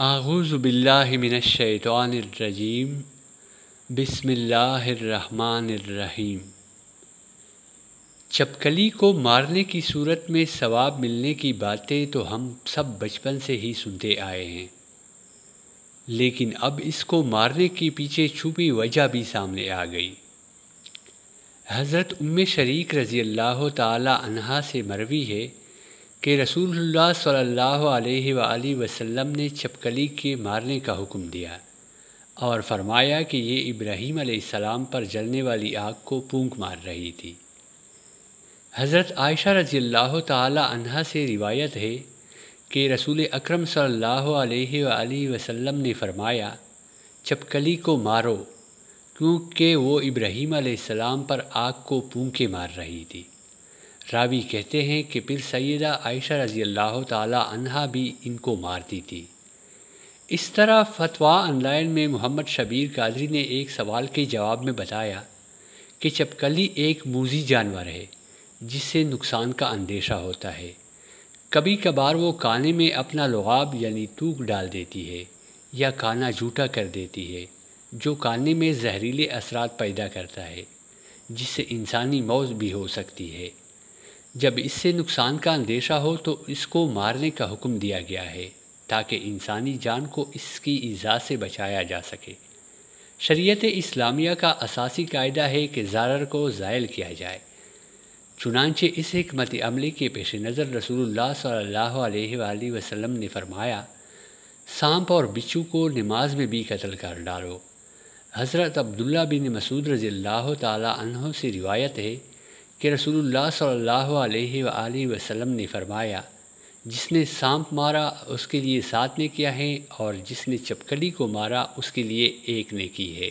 اعوذ باللہ من الشیطان الرجیم بسم اللہ الرحمن الرحیم۔ چپکلی کو مارنے کی صورت میں ثواب ملنے کی باتیں تو ہم سب بچپن سے ہی سنتے آئے ہیں، لیکن اب اس کو مارنے کے پیچھے چھپی وجہ بھی سامنے آ گئی۔ حضرت شریک رضی اللہ تعالی عنہا سے مروی ہے کہ رسول اللہ صلی اللہ علیہ وآلہ وسلم نے چپکلی کے مارنے کا حکم دیا اور فرمایا کہ یہ ابراہیم علیہ السلام پر جلنے والی آگ کو پھونک مار رہی تھی۔ حضرت عائشہ رضی اللہ تعالی عنہا سے روایت ہے کہ رسول اکرم صلی اللہ علیہ وآلہ وسلم نے فرمایا، چپکلی کو مارو کیونکہ وہ ابراہیم علیہ السلام پر آگ کو پھونکے مار رہی تھی۔ راوی کہتے ہیں کہ پھر سیدہ عائشہ رضی اللہ تعالی عنہا بھی ان کو مارتی تھی۔ اس طرح فتویٰ آن لائن میں محمد شبیر قادری نے ایک سوال کے جواب میں بتایا کہ چپکلی ایک موذی جانور ہے جس سے نقصان کا اندیشہ ہوتا ہے۔ کبھی کبھار وہ کانے میں اپنا لعاب یعنی تھوک ڈال دیتی ہے یا کانا جھوٹا کر دیتی ہے، جو کانے میں زہریلے اثرات پیدا کرتا ہے جس سے انسانی موت بھی ہو سکتی ہے۔ جب اس سے نقصان کا اندیشہ ہو تو اس کو مارنے کا حکم دیا گیا ہے تاکہ انسانی جان کو اس کی ایذا سے بچایا جا سکے۔ شریعت اسلامیہ کا اساسی قاعدہ ہے کہ ضرر کو زائل کیا جائے، چنانچہ اس حکمت عملی کے پیش نظر رسول اللہ صلی اللہ علیہ وآلہ وسلم نے فرمایا، سانپ اور بچھو کو نماز میں بھی قتل کر ڈالو۔ حضرت عبداللہ بن مسعود رضی اللہ تعالی عنہ سے روایت ہے کہ رسول اللہ صلی اللہ علیہ وآلہ وسلم نے فرمایا، جس نے سانپ مارا اس کے لیے 7 نیکیاں ہیں اور جس نے چپکلی کو مارا اس کے لیے 1 نیکی ہے۔